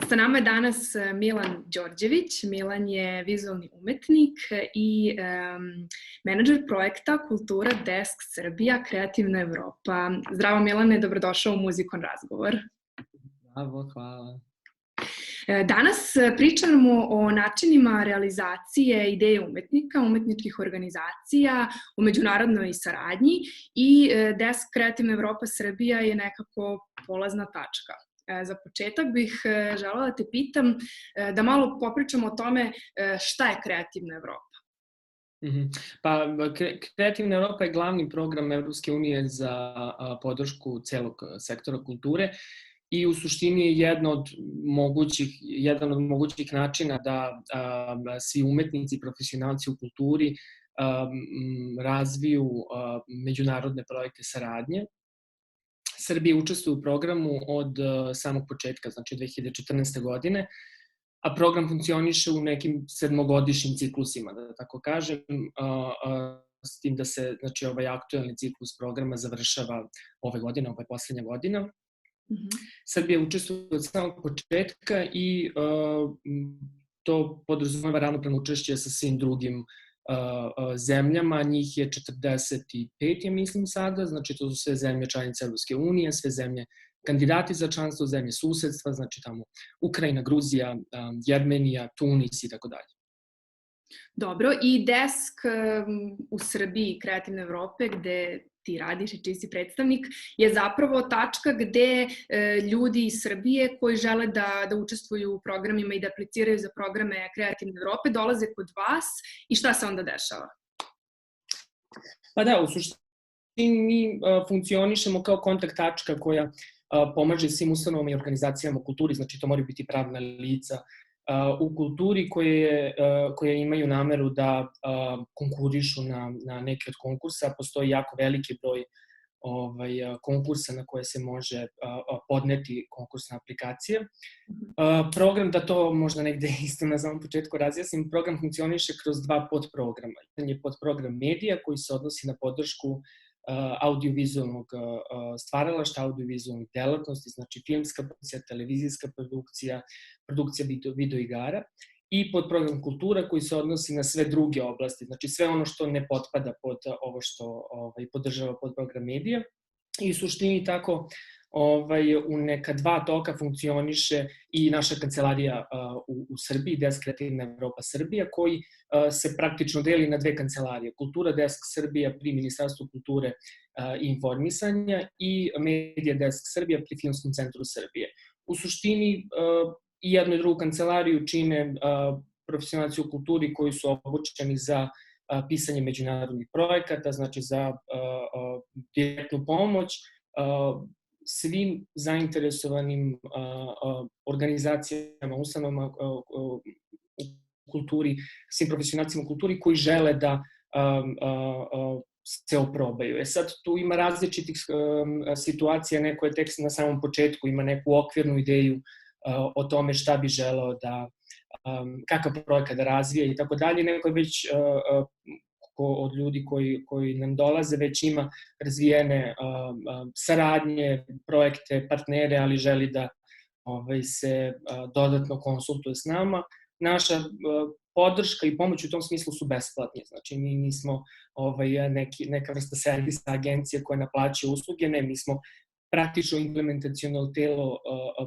Sa nama je danas Milan Đorđević. Milan je vizualni umetnik i menadžer projekta Kultura Desk Srbija, Kreativna Evropa. Zdravo Milane, dobrodošao u Muzikon razgovor. Bravo, hvala. Danas pričamo o načinima realizacije ideje umetnika, umetničkih organizacija, o međunarodnoj saradnji i Desk Kreativna Evropa Srbija je nekako polazna tačka. Za početak bih želela da te pitam da malo popričamo o tome šta je Kreativna Evropa. Pa, Kreativna Evropa je glavni program Evropske unije za podršku celog sektora kulture i u suštini je jedan od mogućih načina da svi umetnici i profesionalci u kulturi razviju međunarodne projekte saradnje. Srbija učestvuje u programu od samog početka, znači 2014. godine, a program funkcioniše u nekim sedmogodišnjim ciklusima, da tako kažem, s tim da se ovaj aktuelni ciklus programa završava ove godine, ovo je poslednja godina. Srbija učestvuje od samog početka i to podrazumeva ravnopravno učešće sa svim drugim zemljama, njih je 45, ja mislim sada, znači to su sve zemlje članice Evropske unije, sve zemlje kandidati za članstvo, zemlje susedstva, znači tamo Ukrajina, Gruzija, Jermenija, Tunis i tako dalje. Dobro, i Desk u Srbiji, Kreativne Evrope, gde ti radiš i čiji si predstavnik, je zapravo tačka gde ljudi iz Srbije koji žele da učestvuju u programima i da apliciraju za programe Kreativne Evrope dolaze kod vas i šta se onda dešava? Pa da, u suštini mi funkcionišemo kao kontakt tačka koja pomaže svim ustanovama i organizacijama u kulturi, znači to moraju biti pravna lica u kulturi koje imaju nameru da konkurišu na neki od konkursa. Postoji jako veliki broj konkursa na koje se može podneti konkursna aplikacija. Program, da to možda negde isto na samom početku razjasnim, program funkcioniše kroz dva podprograma. Jedan je podprogram medija koji se odnosi na podršku audiovizualnog stvaralaštva, audiovizualnih delatnosti, znači filmska produkcija, televizijska produkcija, produkcija videoigara, i podprogram kultura koji se odnosi na sve druge oblasti, znači sve ono što ne potpada pod ovo što podržava podprogram medija. I u suštini tako u neka dva toka funkcioniše i naša kancelarija u Srbiji, Desk Kreativna Evropa Srbija, koji se praktično deli na dve kancelarije. Kultura Desk Srbija pri Ministarstvu kulture i informisanja i Medija Desk Srbija pri Filmskom centru Srbije. U suštini i jednu i drugu kancelariju čine profesionalci u kulturi koji su obučeni za pisanje međunarodnih projekata, znači za direktnu pomoć svim zainteresovanim organizacijama, ustanovama u kulturi, svim profesionalcima u kulturi koji žele da se oprobaju. Sad, tu ima različitih situacija, neko je tek na samom početku, ima neku okvirnu ideju o tome šta bi želeo da, kakav projekat da razvije i tako dalje. Neko je već od ljudi koji nam dolaze već ima razvijene saradnje, projekte, partnere, ali želi da se dodatno konsultuje s nama. Naša podrška i pomoć u tom smislu su besplatni, znači mi nismo neka vrsta servisa agencije koja naplaćuje usluge, ne, mi smo praktično implementaciono telo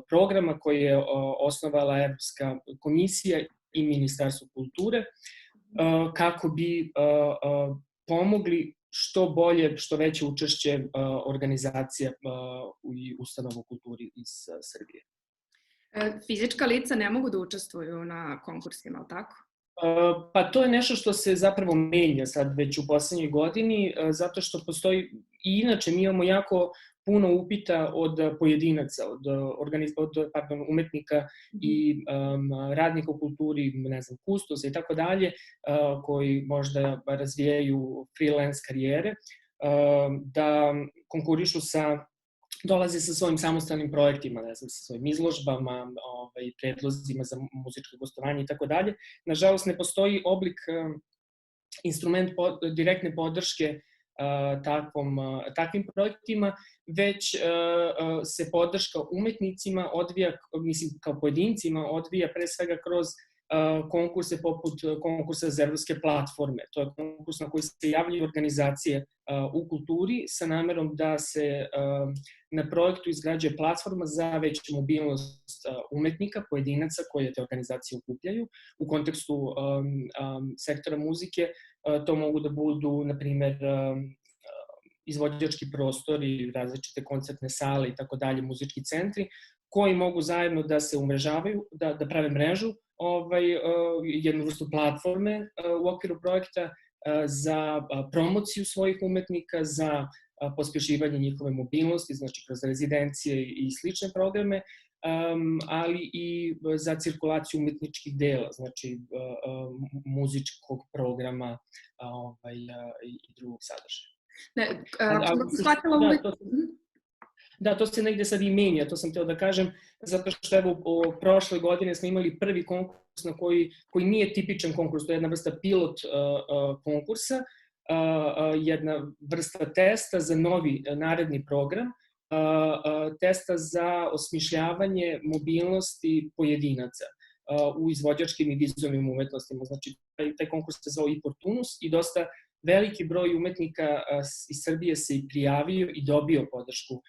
programa koje je osnovala Evropska komisija i Ministarstvo kulture, kako bi pomogli što bolje, što veće učešće organizacija i ustanova u kulturi iz Srbije. Fizička lica ne mogu da učestvuju na konkursima, ali tako? Pa to je nešto što se zapravo menja sad već u poslednjoj godini, zato što postoji, i inače mi imamo jako puno upita od pojedinaca, od umetnika i radnika u kulturi, ne znam, kustosa i tako dalje, koji možda razvijaju freelance karijere, da konkurišu dolaze sa svojim samostalnim projektima, ne znam, sa svojim izložbama, predlozima za muzičko gostovanje i tako dalje. Nažalost, ne postoji oblik, instrument direktne podrške takvim projektima, već se podrška umetnicima odvija, mislim, kao pojedincima, odvija pre svega kroz konkurse poput konkursa za evropske platforme. To je konkurs na koji se javljaju organizacije u kulturi sa namerom da se na projektu izgrađuje platforma za veću mobilnost umetnika, pojedinaca koje te organizacije okupljaju. U kontekstu sektora muzike to mogu da budu, na primer, izvođački prostori, različite koncertne sale i tako dalje, muzički centri, koji mogu zajedno da se umrežavaju, da prave mrežu, jednu vrstu platforme u okviru projekta za promociju svojih umetnika, za pospešivanje njihove mobilnosti, znači kroz rezidencije i slične programe, ali i za cirkulaciju umetničkih dela, znači muzičkog programa i drugog sadržaja. Da, to se negde sad i menja, to sam hteo da kažem, zato što evo prošle godine smo imali prvi konkurs koji nije tipičan konkurs, to je jedna vrsta pilot konkursa, jedna vrsta testa za novi naredni program, testa za osmišljavanje mobilnosti pojedinaca u izvođačkim i vizualnim umetnostima. Znači, taj konkurs se zvao Iportunus i dosta veliki broj umetnika iz Srbije se i prijavio i dobio podršku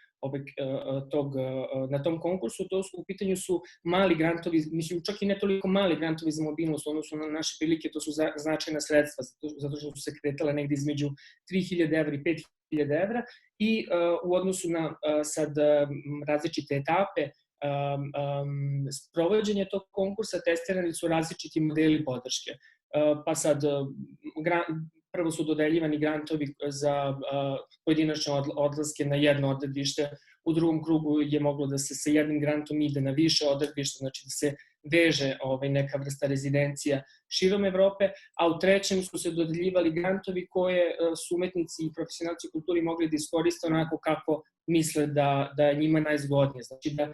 na tom konkursu. U pitanju su mali grantovi, mislim čak i ne toliko mali grantovi za mobilnost, odnosno na naše prilike, to su značajna sredstva, zato što su se kretale negde između 3.000 evra i 5.000 evra i u odnosu na sad različite etape sprovođenja tog konkursa testirani su različiti modeli podrške. Pa sad prvo su dodeljivani grantovi za pojedinačne odlaske na jedno odredište, u drugom krugu je moglo da se sa jednim grantom ide na više odredišta, znači da se veže neka vrsta rezidencija širom Evrope, a u trećem su se dodeljivali grantovi koje su umetnici i profesionalci u kulturi mogli da iskoriste onako kako misle da je njima najzgodnije. Znači da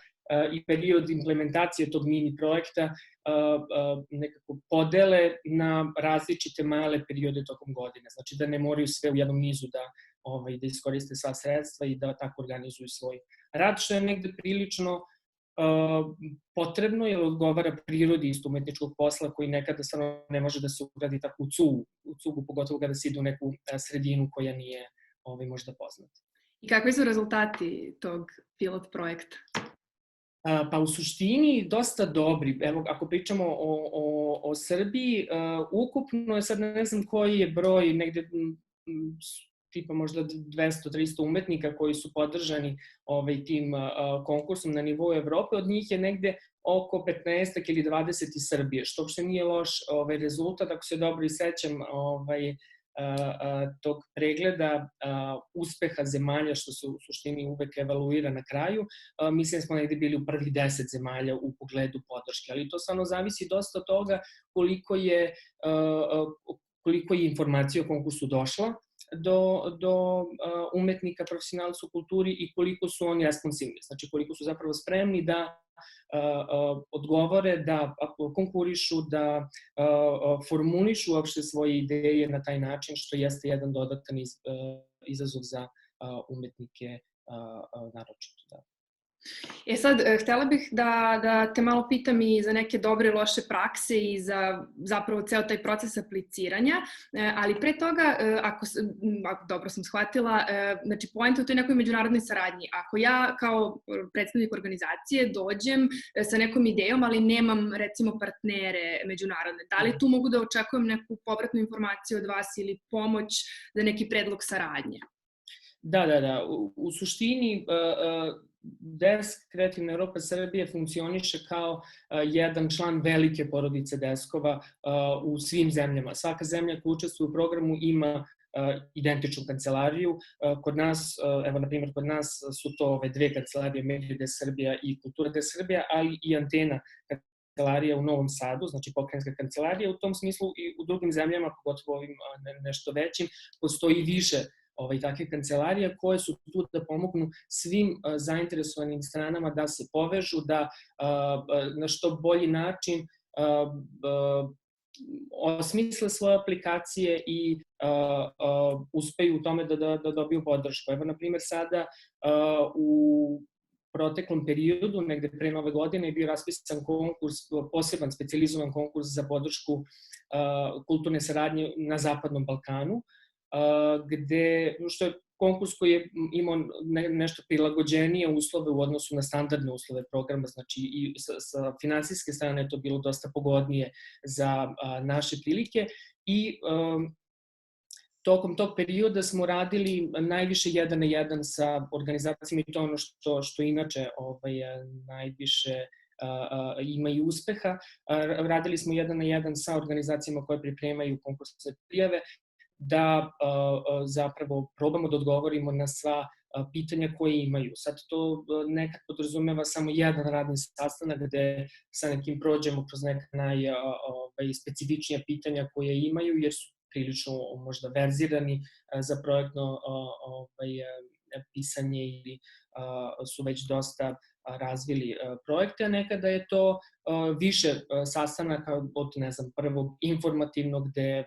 i period implementacije tog mini projekta nekako podele na različite male periode tokom godine. Znači da ne moraju sve u jednom nizu da iskoriste sva sredstva i da tako organizuju svoj rad, što je negde prilično potrebno, jer odgovara prirodi isto umetničkog posla koji nekada stvarno ne može da se uradi tako u cugu, pogotovo kada se ide u neku sredinu koja nije možda poznata. I kakvi su rezultati tog pilot projekta? Pa u suštini dosta dobri. Evo, ako pričamo o Srbiji, ukupno je sad ne znam koji je broj, negde tipa možda 200-300 umetnika koji su podržani tim konkursom na nivou Evrope, od njih je negde oko 15 ili 20 iz Srbije, što uopšte nije loš rezultat, ako se dobro i sećam tog pregleda uspeha zemalja, što se u suštini uvek evaluira na kraju. Mislim da smo negde bili u prvih 10 zemalja u pogledu podrške, ali to stvarno zavisi dosta od toga koliko je informacija o konkursu došla do umetnika, profesionalca u kulturi i koliko su oni responsivni, znači koliko su zapravo spremni da odgovore, da konkurišu, da formulišu uopšte svoje ideje na taj način, što jeste jedan dodatan izazov za umetnike naročito. Da. Sad, htela bih da te malo pitam i za neke dobre i loše prakse i za zapravo ceo taj proces apliciranja, ali pre toga, ako dobro sam shvatila, znači poenta u toj nekoj međunarodnoj saradnji. Ako ja kao predstavnik organizacije dođem sa nekom idejom, ali nemam recimo partnere međunarodne, da li tu mogu da očekujem neku povratnu informaciju od vas ili pomoć za neki predlog saradnje? Da. U suštini Desk Kreativna Evropa Srbije funkcioniše kao jedan član velike porodice deskova u svim zemljama. Svaka zemlja koja učestvuje u programu ima identičnu kancelariju. Kod nas, evo na primjer, kod nas su to dve kancelarije, Mediodesk Srbija i Kulturdesk Srbija, ali i Antena kancelarija u Novom Sadu, znači pokrajinska kancelarija. U tom smislu i u drugim zemljama, pogotovo ovim nešto većim, postoji više takve kancelarije koje su tu da pomognu svim zainteresovanim stranama da se povežu, da na što bolji način osmisle svoje aplikacije i uspeju u tome da dobiju podršku. Evo, na primjer, sada u proteklom periodu, negde pre nove godine, je bio raspisan konkurs, poseban specijalizovan konkurs za podršku kulturne saradnje na Zapadnom Balkanu, što je konkurs koji je imao nešto prilagođenije uslove u odnosu na standardne uslove programa, znači i sa finansijske strane je to bilo dosta pogodnije za naše prilike i tokom tog perioda smo radili najviše 1 na 1 sa organizacijama i to ono što inače najviše ima i uspeha. Radili smo 1 na 1 sa organizacijama koje pripremaju konkursne prijave, da zapravo probamo da odgovorimo na sva pitanja koje imaju. Sad to nekad podrazumeva samo jedan radni sastanak gde sa nekim prođemo kroz neka najspecifičnija pitanja koje imaju, jer su prilično možda verzirani za projektno pisanje ili su već dosta razvili projekte, a nekada je to više sastanaka od, ne znam, prvog informativnog gde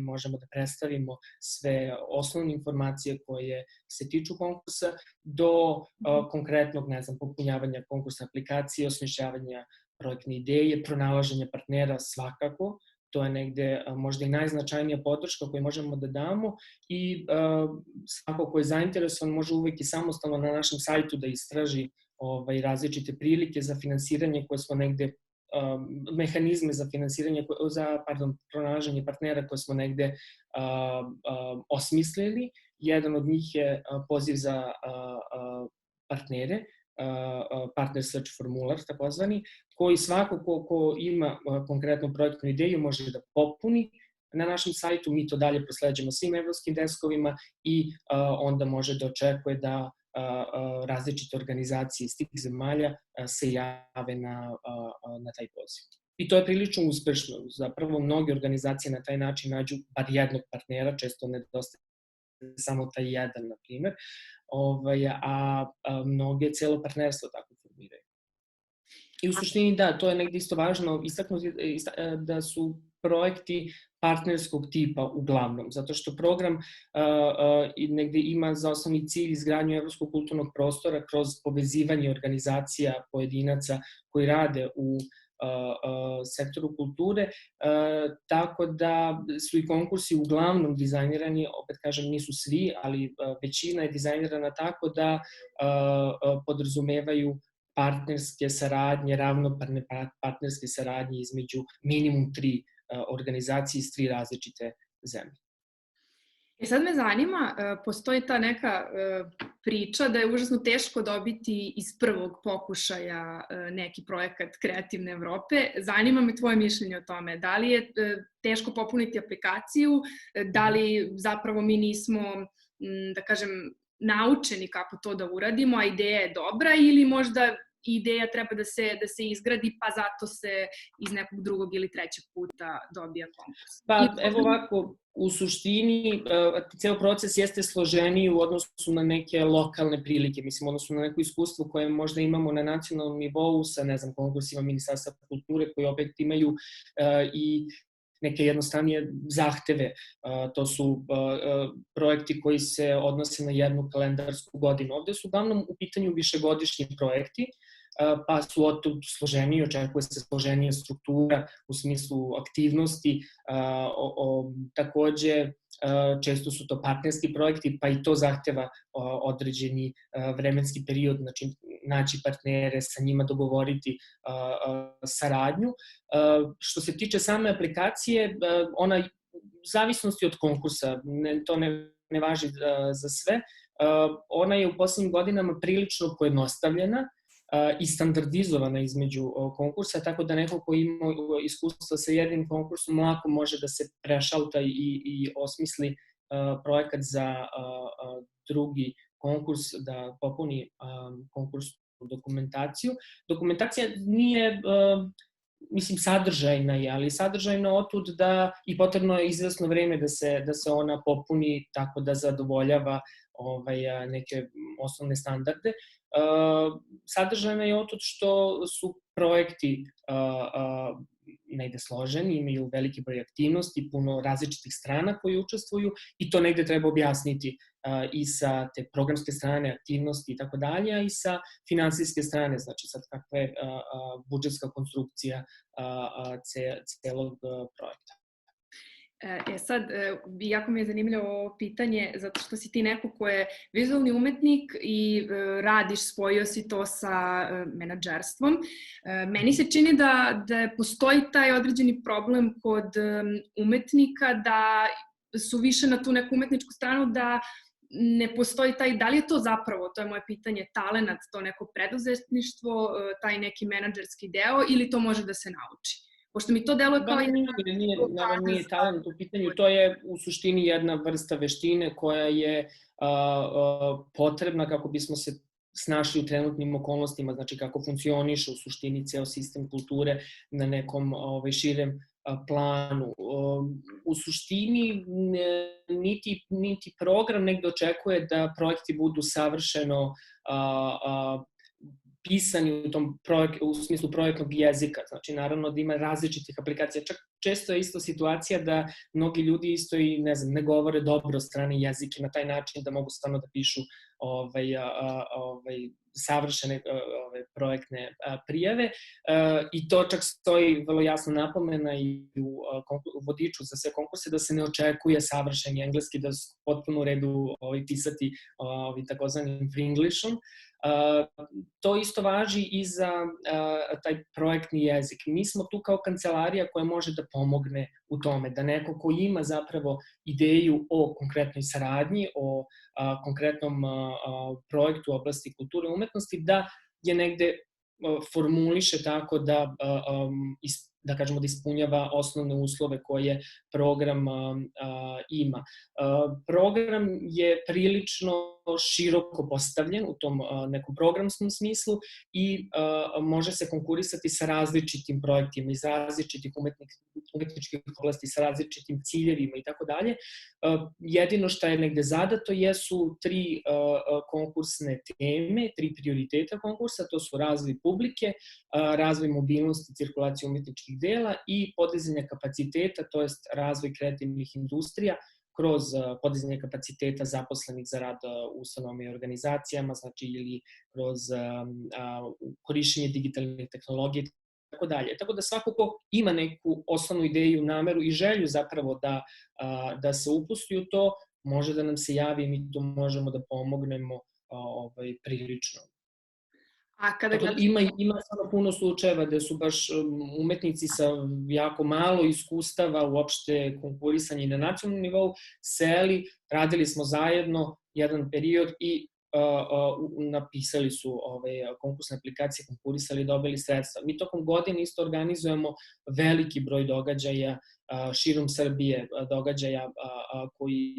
možemo da predstavimo sve osnovne informacije koje se tiču konkursa do konkretnog, ne znam, popunjavanja konkursne aplikacije, osmišljavanja projektne ideje, pronalaženja partnera svakako. To je negde možda i najznačajnija podrška koju možemo da damo i svako ko je zainteresovan može uvek i samostalno na našem sajtu da istraži različite prilike za finansiranje koje smo negde, mehanizme za finansiranje, pronalaženje partnera koje smo negde osmislili. Jedan od njih je poziv za partnere, partner search formular takozvani, koji svako ko ima konkretnu projektnu ideju može da popuni na našem sajtu, mi to dalje prosleđujemo svim evropskim deskovima i onda može da očekuje da različite organizacije iz tih zemalja se jave na taj poziv. I to je prilično uspešno. Zapravo, mnoge organizacije na taj način nađu bar jednog partnera, često nedostaje samo taj jedan, na primer, a mnoge celo partnerstvo tako formiraju. I u suštini, da, to je negde isto važno istaknuti da su projekti partnerskog tipa uglavnom, zato što program negde ima za osnovni cilj izgradnju evropskog kulturnog prostora kroz povezivanje organizacija, pojedinaca koji rade u sektoru kulture, tako da su i konkursi uglavnom dizajnirani, opet kažem nisu svi, ali većina je dizajnirana tako da podrazumevaju partnerske saradnje, ravnopravne partnerske saradnje između minimum 3 organizacije iz 3 različite zemlje. Sad me zanima, postoji ta neka priča da je užasno teško dobiti iz prvog pokušaja neki projekat Kreativne Evrope. Zanima me tvoje mišljenje o tome. Da li je teško popuniti aplikaciju, da li zapravo mi nismo, da kažem, naučeni kako to da uradimo, a ideja je dobra, ili možda ideja treba da se izgradi, pa zato se iz nekog drugog ili trećeg puta dobija konkurs. Pa evo ovako, u suštini, ceo proces jeste složeniji u odnosu na neke lokalne prilike, mislim, odnosu na neko iskustvo koje možda imamo na nacionalnom nivou sa, ne znam, konkursima Ministarstva kulture koji opet imaju i neke jednostavnije zahteve. To su projekti koji se odnose na jednu kalendarsku godinu. Ovde su uglavnom u pitanju višegodišnji projekti, pa su otud složeniji, očekuje se složenija struktura u smislu aktivnosti. Takođe, često su to partnerski projekti, pa i to zahteva određeni vremenski period, znači naći partnere, sa njima dogovoriti saradnju. Što se tiče same aplikacije, ona u zavisnosti od konkursa, to ne važi za sve, ona je u poslednjim godinama prilično pojednostavljena i standardizovana između konkursa, tako da neko ko ima iskustva sa jednim konkursom lako može da se prešalta i osmisli projekat za drugi konkurs, da popuni konkursnu dokumentaciju. Dokumentacija nije, mislim, sadržajna je, ali sadržajna otud da i potrebno je izvesno vreme da se ona popuni tako da zadovoljava neke osnovne standarde. Sadržajna je otud što su projekti negde složeni, imaju veliki broj aktivnosti, puno različitih strana koji učestvuju i to negde treba objasniti i sa te programske strane, aktivnosti i tako dalje, a i sa finansijske strane, znači sad kakva je budžetska konstrukcija celog projekta. Sad, jako mi je zanimljivo ovo pitanje, zato što si ti neko ko je vizualni umetnik i radiš, spojio si to sa menadžerstvom. Meni se čini da postoji taj određeni problem kod umetnika, da su više na tu neku umetničku stranu, da ne postoji taj, da li je to zapravo, to je moje pitanje, talenat, to neko preduzetništvo, taj neki menadžerski deo, ili to može da se nauči? Pošto mi to deluje kao... Nije talent u pitanju, to je u suštini jedna vrsta veštine koja je potrebna kako bismo se snašli u trenutnim okolnostima, znači kako funkcioniše u suštini ceo sistem kulture na nekom širem planu. U suštini niti program negde očekuje da projekti budu savršeno pisani u smislu projektnog jezika. Znači, naravno da ima različitih aplikacija. Čak često je isto situacija da mnogi ljudi isto i, ne govore dobro strane jezike na taj način da mogu stvarno da pišu savršene projektne prijave. I to čak stoji vrlo jasno napomena i u vodiču za sve konkurse da se ne očekuje savršeni engleski, da su potpuno u redu pisati takozvanim Fringlishom. To isto važi i za taj projektni jezik. Mi smo tu kao kancelarija koja može da pomogne u tome, da neko ko ima zapravo ideju o konkretnoj saradnji, o konkretnom projektu u oblasti kulture i umetnosti, da je negde formuliše tako da kažemo da ispunjava osnovne uslove koje program ima. Program je prilično široko postavljen u tom nekom programskom smislu i može se konkurisati sa različitim projektima iz različitih umetničkih oblasti, sa različitim ciljevima i tako dalje. Jedino što je negde zadato jesu 3 konkursne teme, 3 prioriteta konkursa, to su razvoj publike, razvoj mobilnosti, cirkulacije umetničkih dela i podizanje kapaciteta, to jest razvoj kreativnih industrija kroz podizanje kapaciteta zaposlenih za rad u ustanovama i organizacijama, znači ili kroz korišćenje digitalnih tehnologija i tako dalje. Tako da svako ko ima neku osnovnu ideju, nameru i želju zapravo da se upusti u to, može da nam se javi i mi tu možemo da pomognemo prilično. Ima samo puno slučajeva gde su baš umetnici sa jako malo iskustava uopšte konkurisanje i na nacionalnom nivou seli, radili smo zajedno jedan period i napisali su konkursne aplikacije, konkurisali i dobili sredstva. Mi tokom godine isto organizujemo veliki broj događaja širom Srbije, događaja koji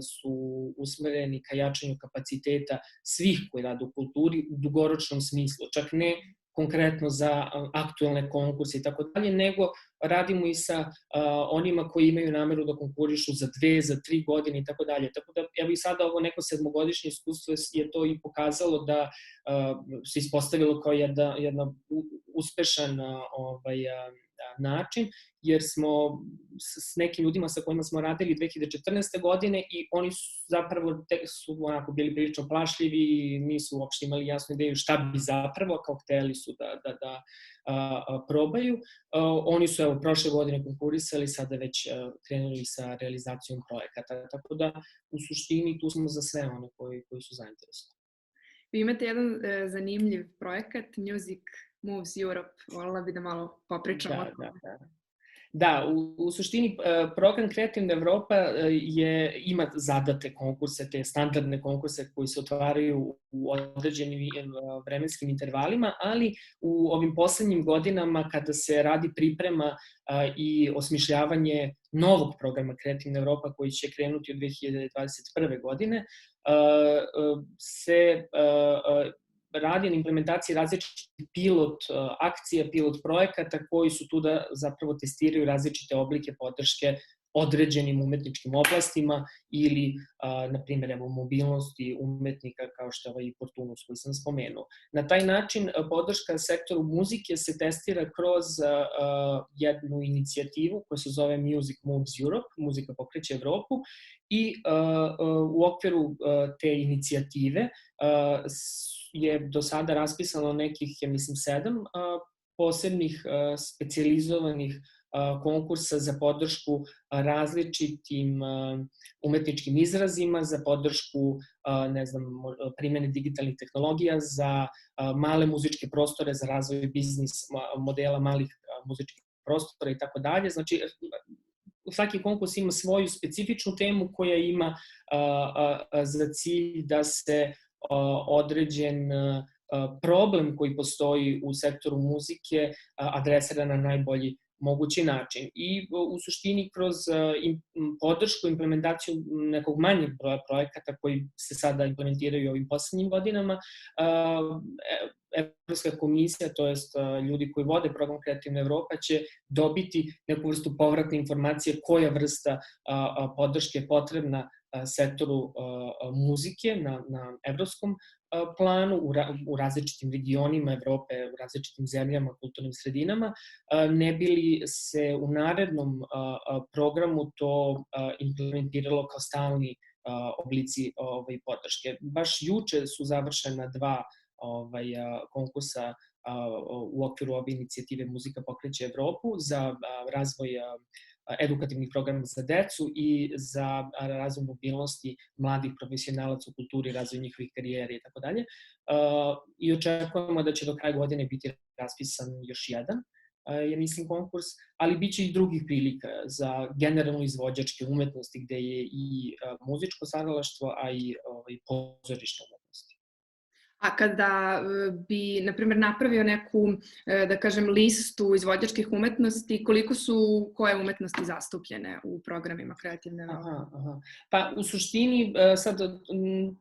su usmereni ka jačanju kapaciteta svih koji rade u kulturi u dugoročnom smislu, čak ne konkretno za aktuelne konkurse i tako dalje, nego radimo i sa onima koji imaju nameru da konkurišu za 2, za 3 godine i tako dalje. Tako da, evo i sada ovo neko 7-godišnje iskustvo je to i pokazalo da se ispostavilo kao jedan uspešan način, jer smo s nekim ljudima sa kojima smo radili 2014. godine i oni su zapravo bili prilično plašljivi i nisu uopšte imali jasnu ideju šta bi zapravo, kao hteli su da probaju. Oni su prošle godine konkurisali, sada već krenuli sa realizacijom projekata. Tako da u suštini tu smo za sve one koji su zainteresovani. Vi imate jedan zanimljiv projekat, Music Moves Europe, voljela bi da malo popričamo o tome. Da, u suštini program Kreativna Evropa ima zadate konkurse, te standardne konkurse koji se otvaraju u određenim vremenskim intervalima, ali u ovim poslednjim godinama kada se radi priprema i osmišljavanje novog programa Kreativna Evropa koji će krenuti od 2021. godine, se radi na implementaciji različitih pilot akcija, pilot projekata koji su tu da zapravo testiraju različite oblike podrške određenim umetničkim oblastima ili, na primjer, evo, mobilnosti umetnika kao što je ovaj Portunus koji sam spomenuo. Na taj način podrška sektoru muzike se testira kroz jednu inicijativu koja se zove Music Moves Europe, muzika pokreće Evropu, i u okviru te inicijative je do sada raspisano nekih, ja mislim, 7 posebnih specijalizovanih konkursa za podršku različitim umetničkim izrazima, za podršku, ne znam, primjene digitalnih tehnologija, za male muzičke prostore, za razvoj biznis modela malih muzičkih prostora i tako dalje. Znači, svaki konkurs ima svoju specifičnu temu koja ima za cilj da se određen problem koji postoji u sektoru muzike adresira na najbolji mogući način. I u suštini kroz podršku, implementaciju nekog manjeg broja projekata koji se sada implementiraju ovim poslednjim godinama, Evropska komisija, to jest ljudi koji vode program Kreativna Evropa, će dobiti neku vrstu povratne informacije koja vrsta podrške je potrebna sektoru muzike na evropskom planu, u različitim regionima Evrope, u različitim zemljama, kulturnim sredinama, ne bi li se u narednom programu to implementiralo kao stalni oblici podrške. Baš juče su završena 2 konkursa u okviru ove inicijative Muzika pokreće Evropu za razvoj edukativnih programa za decu i za razvoj mobilnosti mladih profesionalaca u kulturi, razvoj njihovih karijera i tako dalje. I očekujemo da će do kraja godine biti raspisan još jedan, ja mislim, konkurs, ali bit će i drugih prilika za generalno izvođačke umetnosti gde je i muzičko stvaralaštvo, a i pozorišne umetnosti. A kada bi, na primjer, napravio neku, da kažem, listu izvođačkih umetnosti, koliko su koje umetnosti zastupljene u programima Kreativne Evrope? Pa u suštini, sad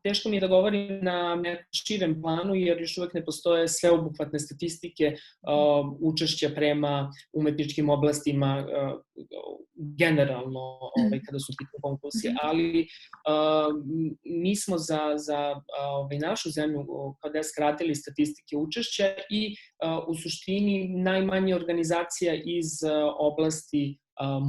teško mi je da govorim na nekom širem planu, jer još uvek ne postoje sveobuhvatne statistike učešća prema umetničkim oblastima generalno kada su pitanje konkursi, ali mi smo za našu zemlju kada je skratili statistike učešća i u suštini najmanje organizacija iz oblasti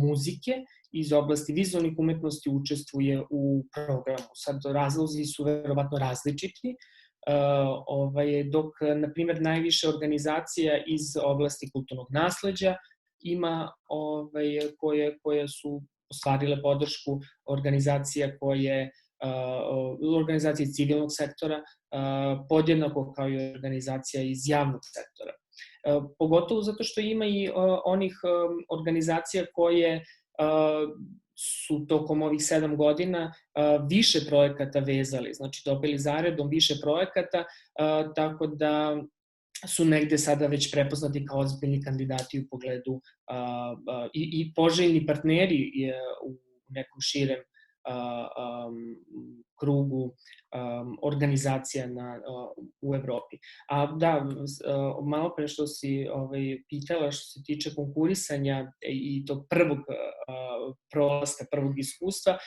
muzike, iz oblasti vizualnih umetnosti učestvuje u programu. Sad, razlozi su verovatno različiti, dok, na primjer, najviše organizacija iz oblasti kulturnog nasleđa ima koje su ostvarile podršku organizacije civilnog sektora, podjednako kao i organizacija iz javnog sektora. Pogotovo zato što ima i onih organizacija koje su tokom ovih 7 godina više projekata vezali, znači dobili zaredom više projekata, tako da su negde sada već prepoznati kao ozbiljni kandidati u pogledu i poželjni partneri u nekom širem krugu organizacija u Evropi. A da, malo pre što si pitala što se tiče konkurisanja i tog prvog prolaska, prvog iskustva,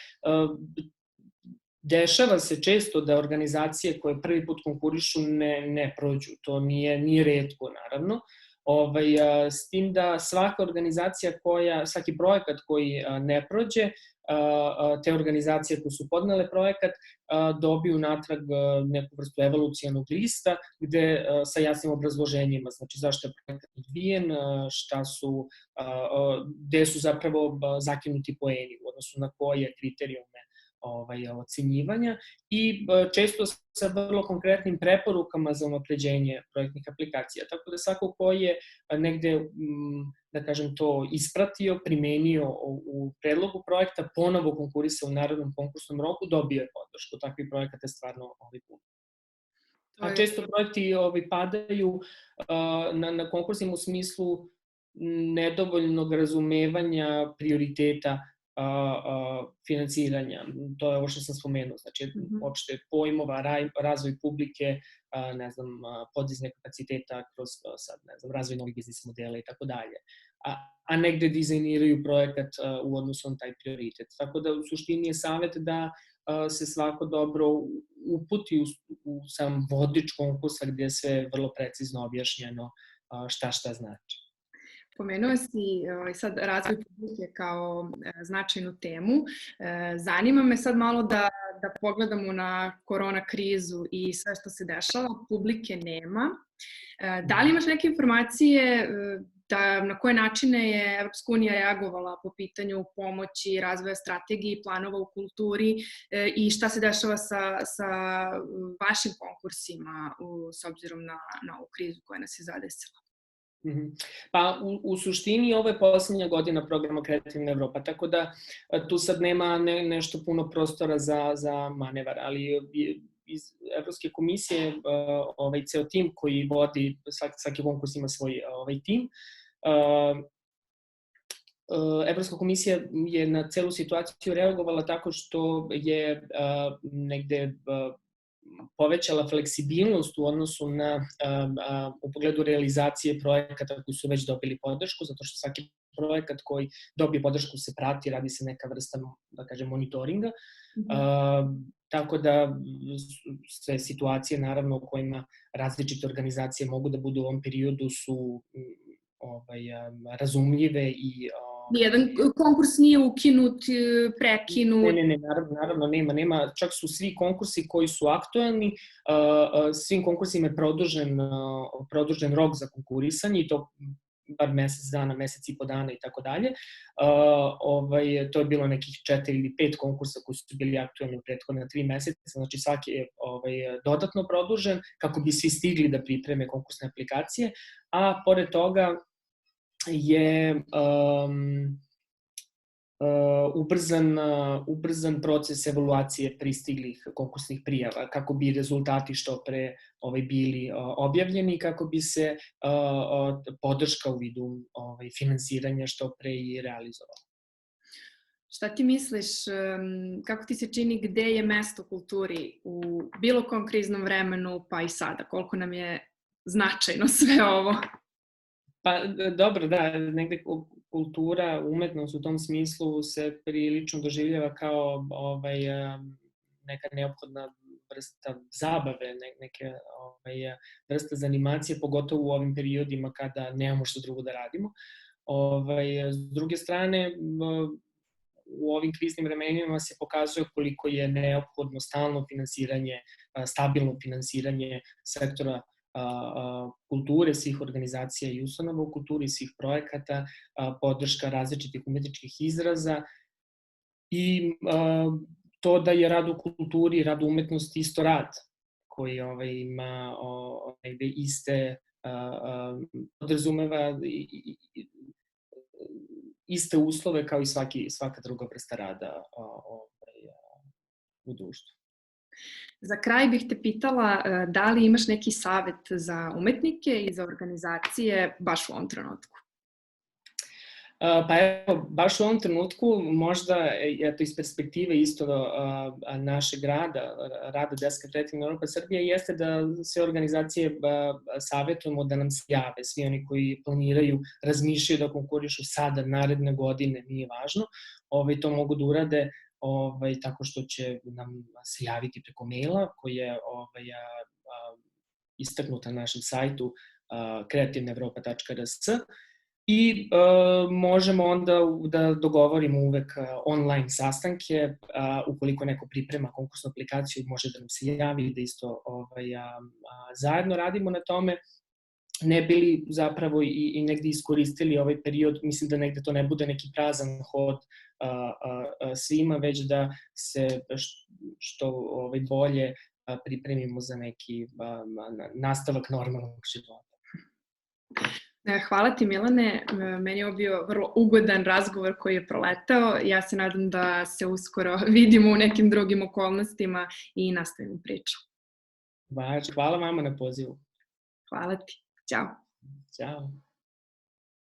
dešava se često da organizacije koje prvi put konkurišu ne prođu. To nije retko, naravno. S tim da svaka organizacija svaki projekat koji ne prođe, te organizacije koje su podnele projekat dobiju natrag neku vrstu evolucionog lista sa jasnim obrazloženjima, znači zašto je projekat odbijen, gde su zapravo zakinuti poeni u odnosu na koje kriterijume ocenjivanja i često sa vrlo konkretnim preporukama za unapređenje projektnih aplikacija. Tako da svako ko je negde, da kažem, to ispratio, primenio u predlogu projekta, ponovo konkurisa u narodnom konkursnom roku, dobio je podršku. Takvi projekata je stvarno puno. A često projekti padaju na konkursima u smislu nedovoljnog razumevanja prioriteta finansiranja. To je ovo što sam spomenuo, znači opšte pojmova, razvoj publike, podizanje kapaciteta kroz razvoj novih biznis modela i tako dalje. a negde dizajniraju projekat u odnosu na taj prioritet. Tako da u suštini je savjet da se svako dobro uputi u sam vodič konkursa gdje je sve vrlo precizno objašnjeno šta znači. Pomenuo si sad razvoj publike kao značajnu temu. Zanima me sad malo da pogledamo na korona krizu i sve što se dešava. Publike nema. Da li imaš neke informacije na koje načine je Evropska unija reagovala po pitanju pomoći, razvoja strategije i planova u kulturi i šta se dešava sa vašim konkursima s obzirom na ovu krizu koja nas je zadesila? Pa u suštini ovo je poslednja godina programa Kreativna Evropa, tako da tu sad nema nešto puno prostora za manevar, ali iz Evropske komisije ceo tim koji vodi, svaki konkurs ima svoj tim. Evropska komisija je na celu situaciju reagovala tako što je negde povećala fleksibilnost u odnosu u pogledu realizacije projekata koji su već dobili podršku, zato što svaki projekat koji dobije podršku se prati, radi se neka vrsta, da kažem, monitoringa. Tako da sve situacije, naravno, u kojima različite organizacije mogu da budu u ovom periodu su razumljive i... Nijedan konkurs nije ukinut, prekinut? Ne, naravno nema. Čak su svi konkursi koji su aktuelni, svim konkursima je produžen rok za konkurisanje i to bar mesec dana, mesec i po dana i tako dalje. To je bilo nekih 4 ili 5 konkursa koji su bili aktuelni u prethodne 3 meseca, znači svaki je dodatno produžen kako bi svi stigli da pripreme konkursne aplikacije, a pored toga je ubrzan proces evaluacije pristiglih konkursnih prijava, kako bi rezultati što pre bili objavljeni, kako bi se podrška u vidu finansiranja što pre i realizovala. Šta ti misliš, kako ti se čini gde je mesto kulturi u bilo kom kriznom vremenu, pa i sada? Koliko nam je značajno sve ovo? Pa dobro, da, negde kultura, umetnost u tom smislu se prilično doživljava kao neka neophodna vrsta zabave, neke vrsta zanimacije, pogotovo u ovim periodima kada nemamo što drugo da radimo. S druge strane, u ovim kriznim vremenima se pokazuje koliko je neophodno stalno finansiranje, stabilno finansiranje sektora kulture, svih organizacija i ustanova u kulturi, svih projekata, podrška različitih umetničkih izraza i to da je rad u kulturi, rad u umetnosti isto rad koji ima negde iste, podrazumeva iste uslove kao i svaka druga vrsta rada u društvu. Za kraj bih te pitala da li imaš neki savet za umetnike i za organizacije baš u ovom trenutku? Pa evo, baš u ovom trenutku, možda iz perspektive isto našeg rada Deska Kreativna Evropa Srbije, jeste da sve organizacije savjetujemo da nam se jave, svi oni koji planiraju, razmišljaju da konkurišu sada, naredne godine, nije važno, to mogu da urade tako što će nam se javiti preko maila koji je istaknut na našem sajtu kreativnaevropa.rs i možemo onda da dogovorimo uvek online sastanke. Ukoliko neko priprema konkursnu aplikaciju, može da nam se javi da isto zajedno radimo na tome. Ne bili zapravo i negde iskoristili ovaj period, mislim da negde to ne bude neki prazan hod svima, već da se što bolje pripremimo za neki nastavak normalnog života. Hvala ti, Milane. Meni je ovo bio vrlo ugodan razgovor koji je proletao. Ja se nadam da se uskoro vidimo u nekim drugim okolnostima i nastavimo priču. Hvala vama na pozivu. Hvala ti. Ćao. Ćao.